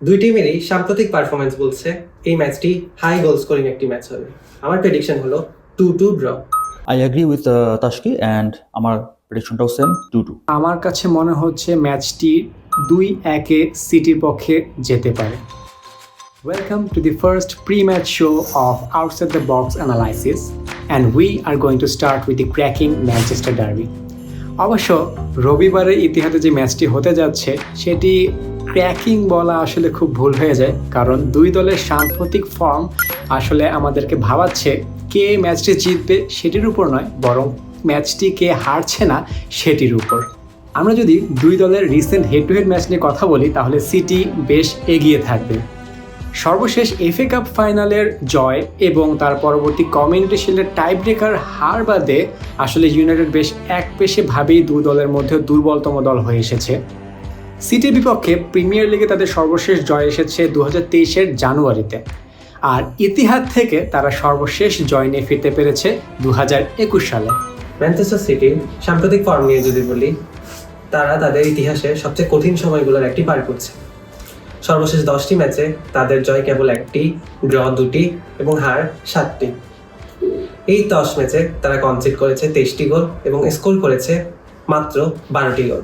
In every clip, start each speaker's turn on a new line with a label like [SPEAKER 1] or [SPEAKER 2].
[SPEAKER 1] দুই টিমেরই সাম্প্রতিক পারফরমেন্স বলছে এই ম্যাচটি হাই গোল স্কোরিং একটি ম্যাচ হবে। আমার প্রেডিকশন হলো 2-2 draw.
[SPEAKER 2] I agree with Tashki and আমার প্রেডিকশনটাও সেম 2-2।
[SPEAKER 3] আমার কাছে মনে হচ্ছে ম্যাচটি 2-1 সিটির পক্ষে যেতে পারে। Welcome to the first pre-match show of Outside the Box Analysis and we are going to start with the cracking Manchester Derby. অবশ্য রবিবারের ইতিহাসে যে ম্যাচটি হতে যাচ্ছে সেটি ক্র্যাকিং বলা আসলে খুব ভুল হয়ে যায়, কারণ দুই দলের সাম্প্রতিক ফর্ম আসলে আমাদেরকে ভাবাচ্ছে কে ম্যাচটি জিতবে সেটির উপর নয়, বরং ম্যাচটি কে হারছে না সেটির উপর। আমরা যদি দুই দলের recent head to head match নিয়ে কথা বলি তাহলে সিটি বেশ এগিয়ে থাকবে। সর্বশেষ এফএ কাপ ফাইনালের জয় এবং তার পরবর্তী কমিউনিটি শিল্ডের টাই ব্রেকার হার বাদে আসলে ইউনাইটেড বেশ একপেশেভাবেই দুই দলের মধ্যে দুর্বলতম দল হয়ে এসেছে। সিটির বিপক্ষে প্রিমিয়ার লিগে তাদের সর্বশেষ জয় এসেছে 2023 জানুয়ারিতে, আর ইতিহাদ থেকে তারা সর্বশেষ জয় নিয়ে ফিরতে পেরেছে 2021 সালে।
[SPEAKER 1] ম্যানচেস্টার সিটির সাম্প্রতিক ফর্ম নিয়ে যদি বলি, তারা তাদের ইতিহাসে সবচেয়ে কঠিন সময়গুলোর একটি পার করছে। সর্বশেষ 10টি ম্যাচে তাদের জয় কেবল 1টি, ড্র 2টি এবং হার 7টি। এই 10 ম্যাচে তারা কনসিড করেছে 23টি গোল এবং স্কোর করেছে মাত্র 12টি গোল।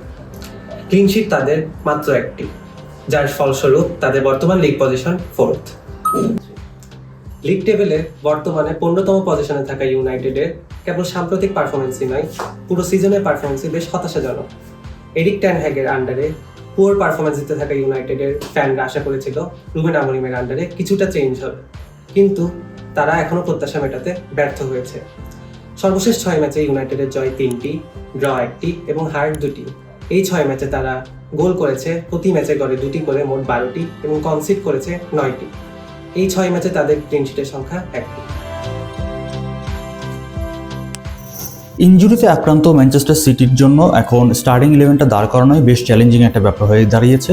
[SPEAKER 1] ক্লিনশিট তাদের মাত্র 1টি, যার ফলস্বরূপ তাদের বর্তমান লিগ পজিশন 4th। লিগ টেবিলে বর্তমানে 15তম পজিশনে থাকা ইউনাইটেডের কেবল সাম্প্রতিক পারফরমেন্সই নয়, পুরো সিজনের পারফরমেন্সই বেশ হতাশাজনক। এরিক টেন হ্যাগের আন্ডারে পুয়ার পারফরমেন্স দিতে থাকা ইউনাইটেডের ফ্যানরা আশা করেছিল রুবেন আমোরিমের আন্ডারে কিছুটা চেঞ্জ হবে, কিন্তু তারা এখনও প্রত্যাশা মেটাতে ব্যর্থ হয়েছে। সর্বশেষ 6 ম্যাচে ইউনাইটেডের জয় 3টি, ড্র 1টি এবং হার 2টি। এই 6 ম্যাচে তারা গোল করেছে প্রতি ম্যাচে গড়ে 2টি করে মোট 12টি এবং কনসিড করেছে 9টি। এই 6 ম্যাচে তাদের ক্লিনশিটের সংখ্যা 1টি।
[SPEAKER 2] ইনজুরিতে আক্রান্ত ম্যানচেস্টার সিটির জন্য এখন স্টার্টিং ইলেভেনটা দাঁড় করানোই বেশ চ্যালেঞ্জিং একটা ব্যাপার হয়ে দাঁড়িয়েছে।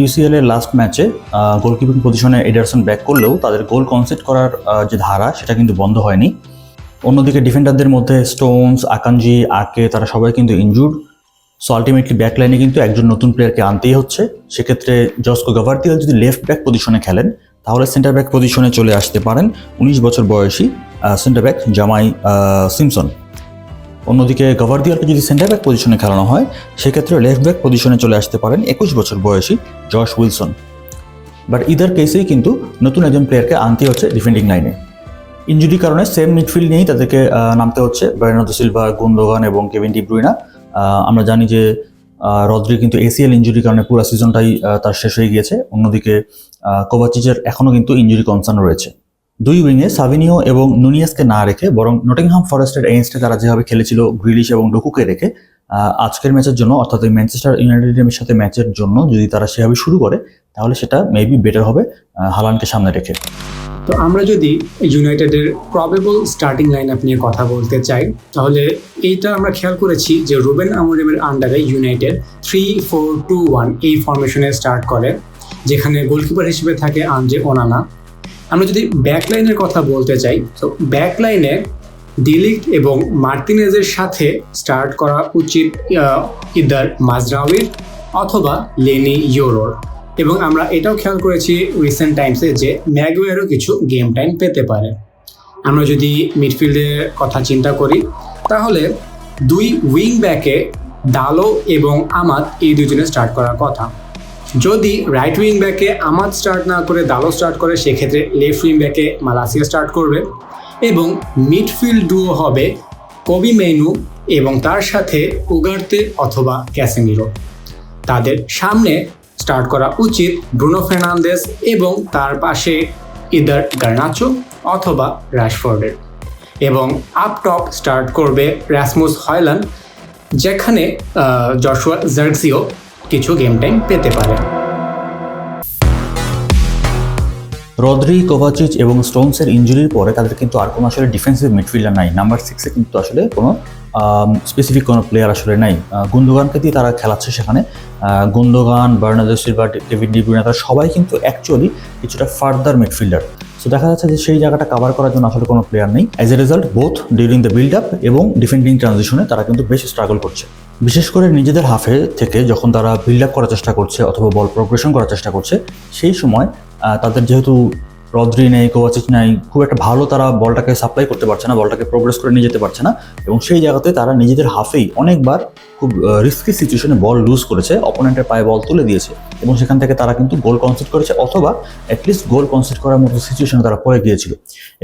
[SPEAKER 2] ইউসিএল এর লাস্ট ম্যাচে গোলকিপিং পজিশনে এডারসন ব্যাক করলেও তাদের গোল কনসিড করার যে ধারা সেটা কিন্তু বন্ধ হয়নি। অন্যদিকে ডিফেন্ডারদের মধ্যে স্টোনস, আকানজি, আকে তারা সবাই কিন্তু ইনজুর্ড। সো আলটিমেটলি ব্যাক লাইনে কিন্তু একজন নতুন প্লেয়ারকে আনতেই হচ্ছে। সেক্ষেত্রে জস্কো গাভার্দিওল যদি লেফট ব্যাক পজিশনে খেলেন তাহলে সেন্টার ব্যাক পজিশনে চলে আসতে পারেন 19 বছর বয়সী সেন্টার ব্যাক জামাই সিমসন। অন্যদিকে গাভার্দিওলকে যদি সেন্টার ব্যাক পজিশনে খেলানো হয় সেক্ষেত্রে লেফট ব্যাক পজিশনে চলে আসতে পারেন 21 বছর বয়সী জশ উইলসন। বাট ইদার কেসেই কিন্তু নতুন একজন প্লেয়ারকে আনতে হচ্ছে ডিফেন্ডিং লাইনে। ইনজুরির কারণে সেম মিডফিল্ড নিয়েই তাদেরকে নামতে হচ্ছে বার্নার্দো সিলভা, গুন্দোগান এবং কেভিন ডি ব্রুইনা। আমরা জানি যে রদ্রি কিন্তু এসিএল ইনজুরির কারণে পুরো সিজনটাই তার শেষ হয়ে গিয়েছে। অন্যদিকে কোভাচিচের এখনও কিন্তু ইনজুরি কনসার্ন রয়েছে। দুই উইংয়ে সাভিনিও এবং নুনিয়াসকে না রেখে বরং নটিংহাম ফরেস্টের এগেইনস্টে তারা যেভাবে খেলেছিল গ্রিলিশ এবং ডোকুকে রেখে আজকের ম্যাচের জন্য অর্থাৎ ম্যানচেস্টার ইউনাইটেডের সাথে ম্যাচের জন্য যদি তারা সেভাবে শুরু করে তাহলে সেটা মেবি বেটার হবে হালান্ডকে সামনে রেখে।
[SPEAKER 3] তো আমরা যদি ইউনাইটেডের প্রবেবল স্টার্টিং লাইন আপ নিয়ে কথা বলতে চাই তাহলে এইটা আমরা খেয়াল করেছি যে রুবেন আমোরিমের আন্ডারে ইউনাইটেড 3-4-2-1 এই ফরমেশনে স্টার্ট করে, যেখানে গোলকিপার হিসেবে থাকে আন্দ্রে ওনানা। আমরা যদি ব্যাক লাইনের কথা বলতে চাই তো ব্যাক লাইনে ডিলিক্ট এবং মার্তিনেজের সাথে স্টার্ট করা উচিত ইদার মাজরাউইর অথবা লেনি ইয়োরোর। এবং আমরা এটাও খেয়াল করেছি রিসেন্ট টাইমসে যে ম্যাগুয়ারও কিছু গেম টাইম পেতে পারে। আমরা যদি মিডফিল্ডের কথা চিন্তা করি তাহলে দুই উইং ব্যাকে ডালো এবং আমাদ এই দুজনে স্টার্ট করার কথা। যদি রাইট উইং ব্যাকে আমাদ স্টার্ট না করে ডালো স্টার্ট করে সেক্ষেত্রে লেফট উইং ব্যাকে মালাসিয়া স্টার্ট করবে এবং মিডফিল্ড ডুও হবে কবি মেনু এবং তার সাথে উগার্তে অথবা ক্যাসেমিরো। তাদের সামনে স্টার্ট করা উচিত ব্রুনো ফার্নান্দেজ এবং তার পাশে ইদার গার্নাচো অথবা রাশফোর্ডের, এবং আপ টপ স্টার্ট করবে রাসমুস হয়ল্যান্ড, যেখানে জশুয়া জার্গজিও কিছু গেম টাইম পেতে পারে।
[SPEAKER 2] রদ্রি, কোভাচিচ এবং স্টোনসের ইনজুরির পরে তাদের কিন্তু আর কোনো আসলে ডিফেন্সিভ মিডফিল্ডার নাই। নাম্বার 6-এ কিন্তু আসলে কোনো স্পেসিফিক কোনো প্লেয়ার আসলে নাই। গুন্দোগানকে দিয়ে তারা খেলাচ্ছে সেখানে। Gundogan, Bernardo Silva, Kevin De Bruyne তারা সবাই কিন্তু অ্যাকচুয়ালি কিছুটা ফার্দার মিডফিল্ডার। সো দেখা যাচ্ছে যে সেই জায়গাটা কভার করার জন্য আসলে কোনো প্লেয়ার নেই। As a result both during the build up এবং ডিফেন্ডিং ট্রানজিশনে তারা কিন্তু বেশ স্ট্রাগল করছে। বিশেষ করে নিজেদের হাফে থেকে যখন তারা বিল্ড আপ করার চেষ্টা করছে অথবা বল প্রোগ্রেশন করার চেষ্টা করছে, সেই সময় তাদের যেহেতু রদ্রি নেই, কোভাচিচ নেই, খুব একটা ভালো তারা বলটাকে সাপ্লাই করতে পারছে না, বলটাকে প্রোগ্রেস করে নিয়ে যেতে পারছে না, এবং সেই জায়গাতে তারা নিজেদের হাফেই অনেকবার খুব রিস্কি সিচুয়েশনে বল লুজ করেছে, অপোনেন্টের পায়ে বল তুলে দিয়েছে, এবং সেখান থেকে তারা কিন্তু গোল কনসিড করেছে অথবা অ্যাটলিস্ট গোল কনসিড করার মতো সিচুয়েশনে তারা পড়ে গিয়েছিল।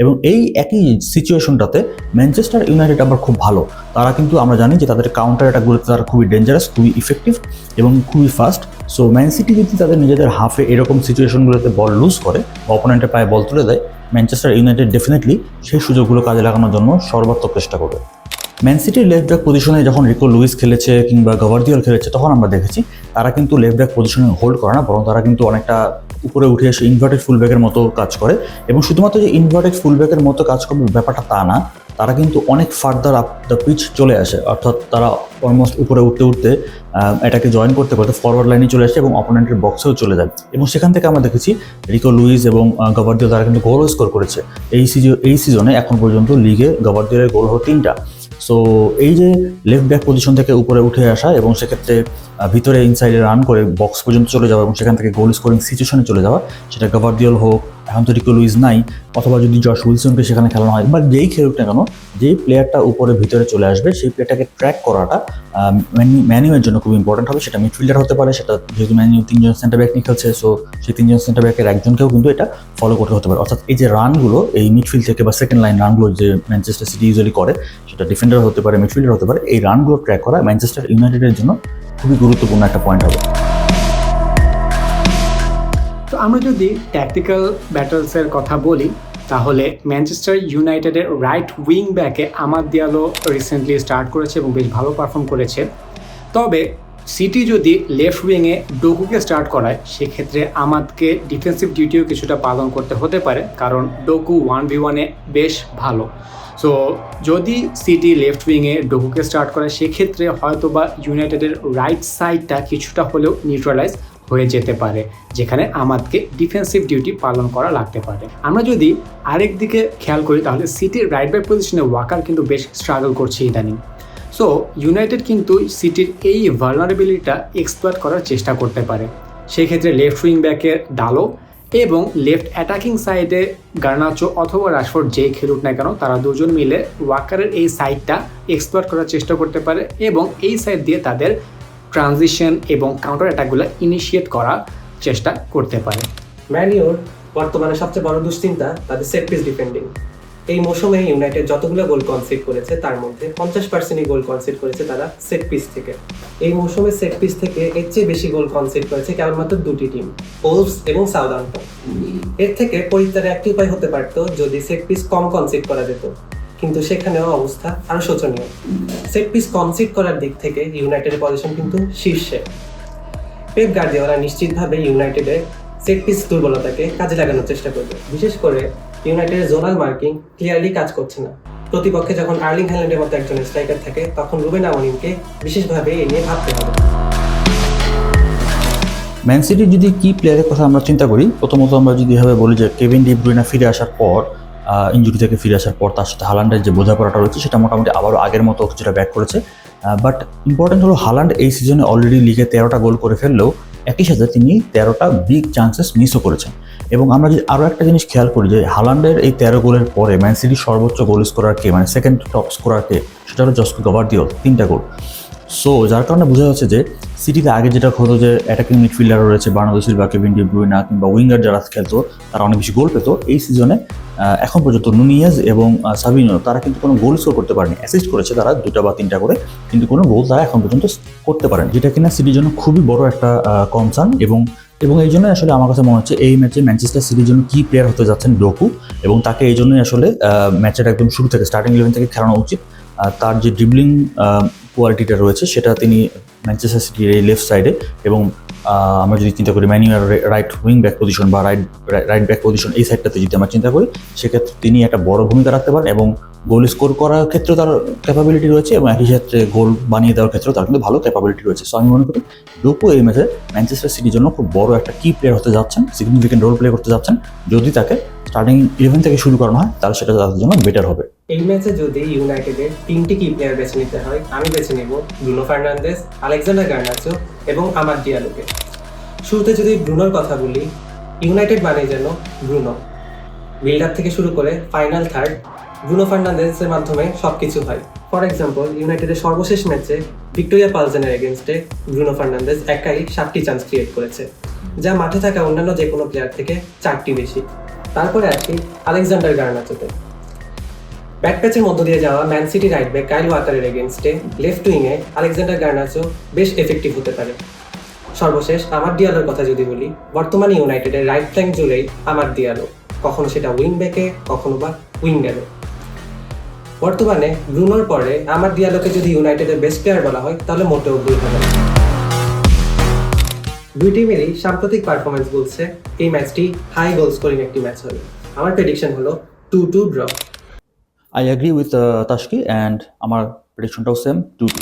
[SPEAKER 2] এবং এই একই সিচুয়েশনটাতে ম্যানচেস্টার ইউনাইটেড আবার খুব ভালো। তারা কিন্তু আমরা জানি যে তাদের কাউন্টার অ্যাটাকগুলোতে তারা খুবই ডেঞ্জারাস, খুবই ইফেক্টিভ এবং খুবই ফাস্ট। সো ম্যান সিটি যদি তাদের নিজেদের হাফে এরকম সিচুয়েশনগুলোতে বল লুজ করে বা অপোনেন্টের পায়ে বল তুলে দেয়, ম্যানচেস্টার ইউনাইটেড ডেফিনেটলি সেই সুযোগগুলো কাজে লাগানোর জন্য সর্বাত্মক চেষ্টা করবে। ম্যান সিটির লেফট ব্যাক পজিশনে যখন রিকো লুইস খেলেছে কিংবা গাভার্দিওল খেলেছে, তখন আমরা দেখেছি তারা কিন্তু লেফট ব্যাক পজিশনে হোল্ড করে না, বরং তারা কিন্তু অনেকটা উপরে উঠে এসে ইনভার্টেড ফুলব্যাকের মতো কাজ করে। এবং শুধুমাত্র যে ইনভার্টেড ফুলব্যাকের মতো কাজ করবে ব্যাপারটা তা না, তারা কিন্তু অনেক ফার্দার আপ দ্য পিচ চলে আসে, অর্থাৎ তারা অলমোস্ট উপরে উঠতে উঠতে এটাকে জয়েন করতে করতে ফরওয়ার্ড লাইনে চলে আসে এবং অপোনেন্টের বক্সেও চলে যায়। এবং সেখান থেকে আমরা দেখেছি রিকো লুইস এবং গাভার্দিওল তারা কিন্তু গোলও স্কোর করেছে। এই সিজনে এখন পর্যন্ত লিগে গাভার্দিওলের গোল হলো 3টা। সো এই যে লেফট ব্যাক পজিশন থেকে উপরে উঠে আসা এবং সেক্ষেত্রে ভিতরে ইনসাইডে রান করে বক্স পর্যন্ত চলে যাওয়া এবং সেখান থেকে গোল স্কোরিং সিচুয়েশনে চলে যাওয়া, সেটা গাভার্দিওল হোক, এখন তো রিকো লুইস নাই, অথবা যদি জশ উইলসনকে সেখানে খেলানো হয় বা যেই খেলুক না কেন, যেই প্লেয়ারটা উপরে ভিতরে চলে আসবে সেই প্লেয়ারটাকে ট্র্যাক করাটা ম্যানিউয়ের জন্য খুব ইম্পর্টেন্ট হবে। সেটা মিডফিল্ডার হতে পারে, সেটা যেহেতু ম্যানিউ 3জন সেন্টার ব্যাক নিয়ে খেলছে, সো সেই 3জন সেন্টার ব্যাকের একজনকেও কিন্তু এটা ফলো করতে হতে পারে। অর্থাৎ এই যে রানগুলো এই মিডফিল্ড থেকে বা সেকেন্ড লাইন রানগুলো যে ম্যানচেস্টার সিটি ইউজুয়ালি করে, সেটা ডিফেন্ডার হতে পারে, মিডফিল্ডার হতে পারে, এই রানগুলো ট্র্যাক করা ম্যানচেস্টার ইউনাইটেডের জন্য খুবই গুরুত্বপূর্ণ একটা পয়েন্ট হবে।
[SPEAKER 3] তো আমরা যদি ট্যাকটিক্যাল ব্যাটলসের কথা বলি, তাহলে ম্যানচেস্টার ইউনাইটেডের রাইট উইং ব্যাকে আমাদ দিয়ালো রিসেন্টলি স্টার্ট করেছে এবং বেশ ভালো পারফর্ম করেছে। তবে সিটি যদি লেফট উইংয়ে ডোকুকে স্টার্ট করায়, সেক্ষেত্রে আমাদকে ডিফেন্সিভ ডিউটিও কিছুটা পালন করতে হতে পারে, কারণ ডোকু 1v1-এ বেশ ভালো। সো যদি সিটি লেফট উইংয়ে ডোকুকে স্টার্ট করে, সেক্ষেত্রে হয়তো বা ইউনাইটেডের রাইট সাইডটা কিছুটা হলেও নিউট্রালাইজ হয়ে যেতে পারে, যেখানে আমাদকে ডিফেন্সিভ ডিউটি পালন করা লাগতে পারে। আমরা যদি আরেক দিকে খেয়াল করি, তাহলে সিটির রাইট ব্যাক পজিশনে ওয়াকার কিন্তু বেশ স্ট্রাগল করছে ইদানিং। সো ইউনাইটেড কিন্তু সিটির এই ভালনারেবিলিটিটা এক্সপ্লয়েট করার চেষ্টা করতে পারে। সেক্ষেত্রে লেফট উইং ব্যাকে ডালো এবং লেফট অ্যাটাকিং সাইডে গার্নাচো অথবা রাশফোর্ড যেই খেলুক না কেন, তারা দুজন মিলে ওয়াকারের এই সাইডটা এক্সপ্লয়েট করার চেষ্টা করতে পারে এবং এই সাইড দিয়ে তাদের ট্রানজিশন এবং কাউন্টার অ্যাটাকগুলো ইনিশিয়েট করার চেষ্টা করতে পারে।
[SPEAKER 1] ম্যানিউর বর্তমানে সবচেয়ে বড় দুশ্চিন্তা তাদের সেট পিস ডিফেন্ডিং। এই মৌসুমে ইউনাইটেড যতগুলো গোল কনসিড করেছে তার মধ্যে 50%ই গোল কনসিড করেছে তারা সেট পিস থেকে। এই মৌসুমে সেট পিস থেকে এর চেয়ে বেশি গোল কনসিড করেছে কেবলমাত্র 2টি টিম, ওলভস এবং সাউদাম্পটন। এর থেকে পরিত্রাণের একটি উপায় হতে পারত যদি সেট পিস কম কনসিড করা যেত, কিন্তু সেখানেও অবস্থা আরো শোচনীয়। সেট পিস কনসিড করার দিক থেকে ইউনাইটেডের পজিশন কিন্তু শীর্ষে। পেপ গার্দিওলা নিশ্চিতভাবে ইউনাইটেডের সেট পিস দুর্বলতাকে কাজে লাগানোর চেষ্টা করবে। বিশেষ করে ইউনাইটেডের জোনাল মার্কিং ক্লিয়ারলি কাজ করছে না। প্রতিপক্ষে যখন আর্লিং হ্যাল্যান্ডের মতো একজন স্ট্রাইকার থাকে, তখন রুবেন আমোরিমকে বিশেষভাবে এ নিয়ে ভাবতে হবে।
[SPEAKER 2] ম্যান সিটির যদি কি প্লেয়ারের কথা আমরা চিন্তা করি, প্রথমত আমরা যদি এভাবে বলি যে কেভিন ডি ব্রুইনা ফিরে আসার পর, ইনজুরি থেকে ফিরে আসার পর তার সাথে হালান্ডের যে বোঝাপড়াটা রয়েছে সেটা মোটামুটি আবারও আগের মতো কিছুটা ব্যাক করেছে। বাট ইম্পর্টেন্ট হলো হালান্ড এই সিজনে অলরেডি লিগে 13টা গোল করে ফেললেও একই সাথে তিনি 13টা বিগ চান্সেস মিসও করেছেন। এবং আমরা যদি আরও একটা জিনিস খেয়াল করি যে হালান্ডের এই 13 গোলের পরে ম্যান সিটির সর্বোচ্চ গোল স্কোরার কে, মানে সেকেন্ড টপ স্কোরার কে, সেটা হলো জস্কো গাভার্দিওল, 3টা গোল। সো যার কারণে বোঝা যাচ্ছে যে সিটিতে আগে যেটা হতো যে অ্যাটাকিং মিডফিল্ডার রয়েছে Bernardo Silva, Kevin De Bruyne কিংবা উইঙ্গার যারা খেলতো তারা অনেক বেশি গোল পেত, এই সিজনে এখন পর্যন্ত নুনিয়েজ এবং সাবিনো তারা কিন্তু কোনো গোল স্কোর করতে পারেনি। অ্যাসিস্ট করেছে তারা 2টা বা 3টা করে, কিন্তু কোনো গোল তারা এখন পর্যন্ত করতে পারেন, যেটা কিনা সিটির জন্য খুবই বড় একটা কনসার্ন। এবং এই জন্য আসলে আমার কাছে মনে হচ্ছে এই ম্যাচে ম্যানচেস্টার সিটির জন্য কি প্লেয়ার হতে যাচ্ছেন ডোকু, এবং তাকে এই জন্যই আসলে ম্যাচের একদম শুরু থেকে স্টার্টিং 11 থেকে খেলানো উচিত। তার যে ড্রিবলিং কোয়ালিটিটা রয়েছে সেটা তিনি ম্যানচেস্টার সিটির এই লেফট সাইডে, এবং আমরা যদি চিন্তা করি manual right wing back position বা রাইট ব্যাক পজিশন এই সাইডটাতে যদি আমরা চিন্তা করি, সেক্ষেত্রে তিনি একটা বড় ভূমিকা রাখতে পারেন এবং গোল স্কোর করার ক্ষেত্রেও তার ক্যাপাবিলিটি রয়েছে এবং একই ক্ষেত্রে গোল বানিয়ে দেওয়ার ক্ষেত্রেও তার কিন্তু ভালো ক্যাপাবিলিটি রয়েছে। সো আমি মনে করি ডোকু এই ম্যাচে ম্যানচেস্টার সিটির জন্য খুব বড় একটা কি প্লেয়ার হতে যাচ্ছেন, সিগনিফিকেন্ট রোল প্লে করতে যাচ্ছেন যদি তাকে স্টার্টিং 11 থেকে শুরু করানো হয় তাহলে সেটা তাদের জন্য বেটার হবে।
[SPEAKER 1] এই ম্যাচে যদি ইউনাইটেডের 3টি কি প্লেয়ার বেছে নিতে হয়, আমি বেছে নেব ব্রুনো ফার্নান্দেজ, আলেকজান্ডার গার্নাচো এবং আমাদ ডিয়ালোকে। শুরুতে যদি ব্রুনোর কথা বলি, ইউনাইটেড মানে যেন ব্রুনো। বিল্ড আপ থেকে শুরু করে ফাইনাল থার্ড ব্রুনো ফার্নান্দেজের মাধ্যমে সবকিছু হয়। ফর এক্সাম্পল, ইউনাইটেডের সর্বশেষ ম্যাচে ভিক্টোরিয়া পালজেনের এগেনস্টে ব্রুনো ফার্নান্দেজ একাই 7টি চান্স ক্রিয়েট করেছে, যা মাঠে থাকা অন্যান্য যে কোনো প্লেয়ার থেকে 4টি বেশি। তারপরে আসি আলেকজান্ডার গার্নাচোতে। ব্যাক প্যাচের মধ্য দিয়ে যাওয়া ম্যান সিটি রাইট ব্যাক কাইল ওয়াকারের এগেনস্টে লেফট উইংয়ে আলেকজান্ডার গার্নাচো বেশ এফেক্টিভ হতে পারে। সর্বশেষ আমাদ ডিয়ালোর কথা যদি বলি, বর্তমানে ইউনাইটেডের রাইট ফ্ল্যাঙ্ক জুড়েই আমাদ ডিয়ালো, কখনো সেটা উইং ব্যাকে, কখনো বা উইং গেলে। বর্তমানে ব্রুনোর পরে আমাদ ডিয়ালোকে যদি ইউনাইটেডের বেস্ট প্লেয়ার বলা হয় তাহলে মোটেও ভুল হবে না। দুই টিমেরই সাম্প্রতিক পারফরমেন্স বলছে এই ম্যাচটি হাই গোল স্কোরিং একটি ম্যাচ হবে। আমার প্রেডিকশন হলো 2-2 ড্র।
[SPEAKER 2] আই অ্যাগ্রি উইথ তাশকি অ্যান্ড আমার প্রেডিকশনটাও সেম 2-2।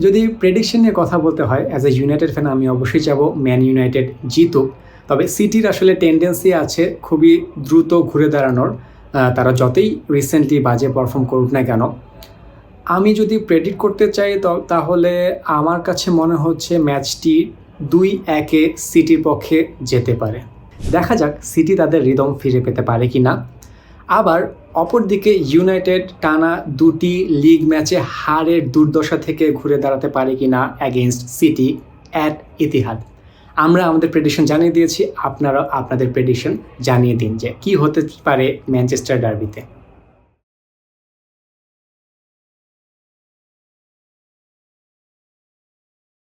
[SPEAKER 3] যদি প্রেডিকশন নিয়ে কথা বলতে হয়, অ্যাজ এ ইউনাইটেড ফ্যান আমি অবশ্যই চাবো ম্যান ইউনাইটেড জিতুক। তবে সিটির আসলে টেন্ডেন্সি আছে খুবই দ্রুত ঘুরে দাঁড়ানোর, তারা যতই রিসেন্টলি বাজে পারফর্ম করুক না কেন। আমি যদি প্রেডিক্ট করতে চাই তাহলে আমার কাছে মনে হচ্ছে ম্যাচটি 2-1 সিটির পক্ষে যেতে পারে। দেখা যাক সিটি তাদের রিদম ফিরে পেতে পারে কি না। আবার অপরদিকে ইউনাইটেড টানা 2টি লিগ ম্যাচে হারের দুর্দশা থেকে ঘুরে দাঁড়াতে পারে কি না অ্যাগেনস্ট সিটি অ্যাট ইতিহাদ। আমরা আমাদের প্রেডিকশন জানিয়ে দিয়েছি, আপনারা আপনাদের প্রেডিকশন জানিয়ে দিন যে কী হতে পারে ম্যানচেস্টার ডার্বিতে।